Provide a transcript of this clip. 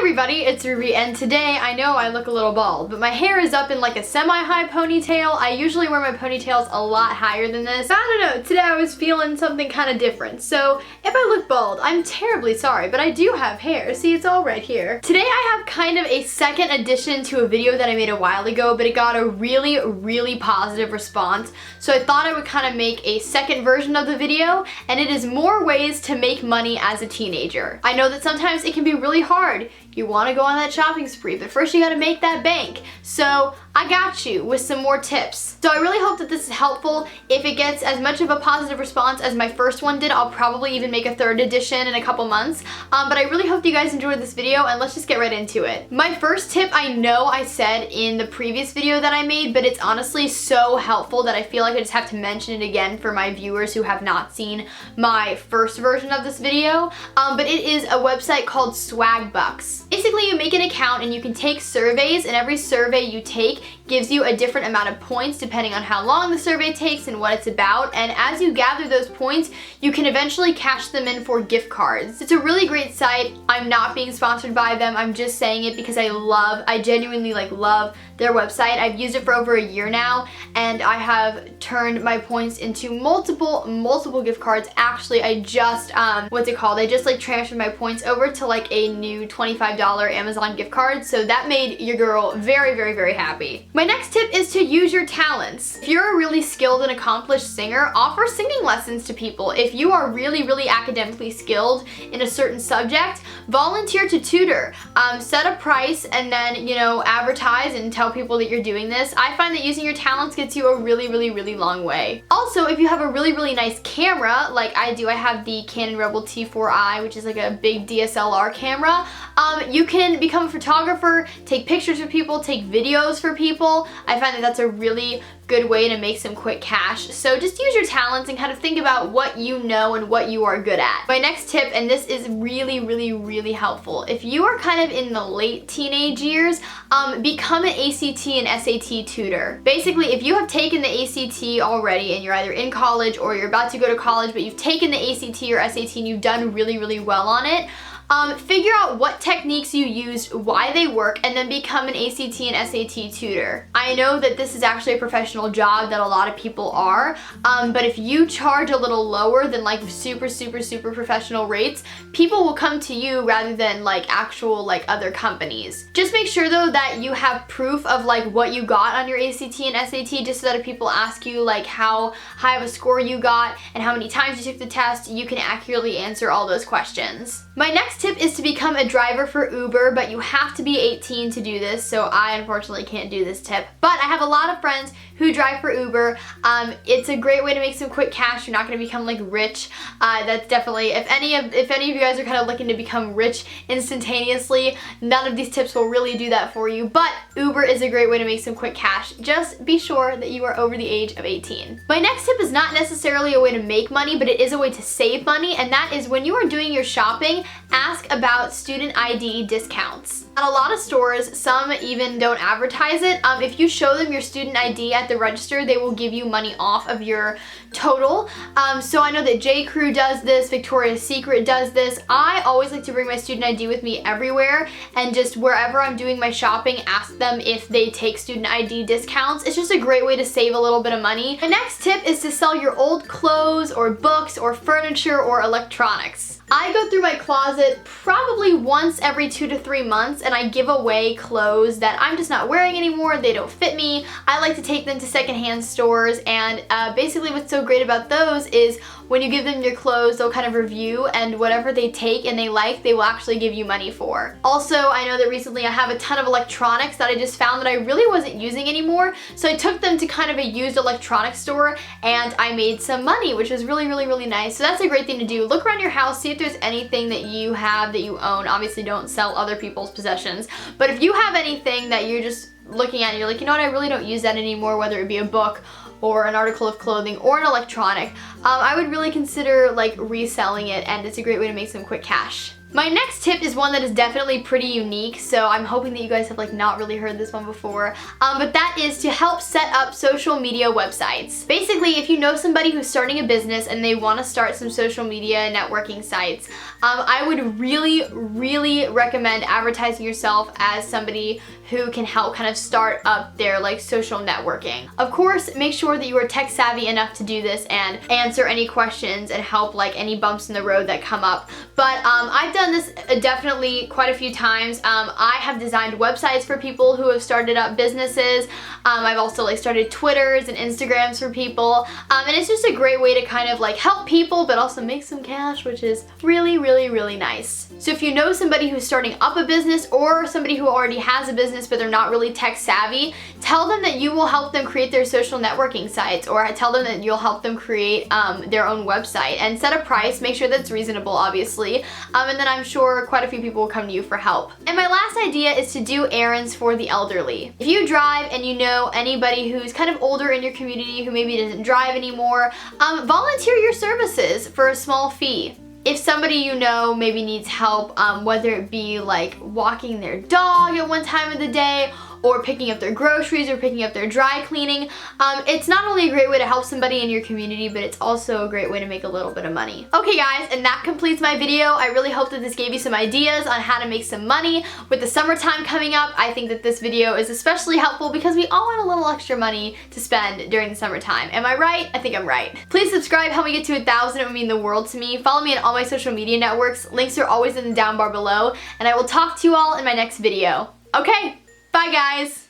everybody, it's Ruby, and today I know I look a little bald, but my hair is up in like a semi-high ponytail. I usually wear my ponytails a lot higher than this. I don't know, today I was feeling something kind of different. So if I look bald, I'm terribly sorry, but I do have hair. See, it's all right here. Today I have kind of a second addition to a video that I made a while ago, but it got a really positive response. So I thought I would kind of make a second version of the video, and it is more ways to make money as a teenager. I know that sometimes it can be really hard. You want to go on that shopping spree, but first you got to make that bank. So I got you with some more tips. So I really hope that this is helpful. If it gets as much of a positive response as my first one did, I'll probably even make a third edition in a couple months. But I really hope you guys enjoyed this video, and let's just get right into it. My first tip, I know I said in the previous video that I made, but it's honestly so helpful that I feel like I just have to mention it again for my viewers who have not seen my first version of this video. But it is a website called Swagbucks. Basically, you make an account and you can take surveys, and every survey you take gives you a different amount of points depending on how long the survey takes and what it's about. And as you gather those points, you can eventually cash them in for gift cards. It's a really great site. I'm not being sponsored by them. I'm just saying it because I genuinely love their website. I've used it for over a year now, and I have turned my points into multiple gift cards. Actually, I just, I just transferred my points over to like a new $25 Amazon gift card. So that made your girl very happy. My next tip is to use your talents. If you're a really skilled and accomplished singer, offer singing lessons to people. If you are really academically skilled in a certain subject, volunteer to tutor. Set a price and then, advertise and tell people that you're doing this. I find that using your talents gets you a really long way. Also, if you have a really nice camera, like I do, I have the Canon Rebel T4i, which is like a big DSLR camera. You can become a photographer, take pictures of people, take videos for people. I find that that's a really good way to make some quick cash. So just use your talents and kind of think about what you know and what you are good at. My next tip, and this is really helpful. If you are kind of in the late teenage years, become an ACT and SAT tutor. Basically, if you have taken the ACT already and you're either in college or you're about to go to college, but you've taken the ACT or SAT and you've done really well on it, figure out what techniques you used, why they work, and then become an ACT and SAT tutor. I know that this is actually a professional job that a lot of people are, but if you charge a little lower than like super professional rates, people will come to you rather than like actual other companies. Just make sure though that you have proof of like what you got on your ACT and SAT, just so that if people ask you like how high of a score you got and how many times you took the test, you can accurately answer all those questions. My next tip is to become a driver for Uber, but you have to be 18 to do this, so I unfortunately can't do this tip. But I have a lot of friends who drive for Uber. It's a great way to make some quick cash. You're not going to become like rich. That's definitely, if any of you guys are kind of looking to become rich instantaneously, none of these tips will really do that for you, but Uber is a great way to make some quick cash. Just be sure that you are over the age of 18. My next tip is not necessarily a way to make money, but it is a way to save money, and that is when you are doing your shopping, ask about student ID discounts. At a lot of stores, some even don't advertise it. If you show them your student ID at the register, they will give you money off of your total. So I know that J. Crew does this, Victoria's Secret does this. I always like to bring my student ID with me everywhere, and just wherever I'm doing my shopping, ask them if they take student ID discounts. It's just a great way to save a little bit of money. My next tip is to sell your old clothes or books or furniture or electronics. I go through my closet probably once every 2 to 3 months, and I give away clothes that I'm just not wearing anymore. They don't fit me. I like to take them to secondhand stores, and basically what's so great about those is when you give them your clothes, they'll kind of review, and whatever they take and they like, they will actually give you money for. Also, I know that recently I have a ton of electronics that I just found that I really wasn't using anymore, so I took them to kind of a used electronics store, and I made some money, which was really nice. So that's a great thing to do. Look around your house, see if there's anything that you have that you own. Obviously, don't sell other people's possessions, but if you have anything that you're just looking at and you're like, you know what, I really don't use that anymore, whether it be a book or an article of clothing or an electronic, I would really consider reselling it, and it's a great way to make some quick cash. My next tip is one that is definitely pretty unique, so I'm hoping that you guys have like not really heard this one before, but that is to help set up social media websites. Basically, if you know somebody who's starting a business and they want to start some social media networking sites, I would really recommend advertising yourself as somebody who can help kind of start up their like social networking. Of course, make sure that you are tech savvy enough to do this and answer any questions and help like any bumps in the road that come up. But I've done this definitely quite a few times. I have designed websites for people who have started up businesses. I've also like started Twitters and Instagrams for people. And it's just a great way to kind of like help people but also make some cash, which is really nice. So if you know somebody who's starting up a business or somebody who already has a business but they're not really tech savvy, tell them that you will help them create their social networking sites, or tell them that you'll help them create their own website, and set a price, make sure that's reasonable obviously, and then I'm sure quite a few people will come to you for help. And my last idea is to do errands for the elderly. If you drive and you know anybody who's kind of older in your community who maybe doesn't drive anymore, volunteer your services for a small fee. If somebody you know maybe needs help, whether it be like walking their dog at one time of the day, or picking up their groceries, or picking up their dry cleaning, it's not only a great way to help somebody in your community, but it's also a great way to make a little bit of money. Okay guys, and that completes my video. I really hope that this gave you some ideas on how to make some money. With the summertime coming up, I think that this video is especially helpful because we all want a little extra money to spend during the summertime. Am I right? I think I'm right. Please subscribe, help me get to 1,000, it would mean the world to me. Follow me on all my social media networks. Links are always in the down bar below, and I will talk to you all in my next video. Okay, bye guys!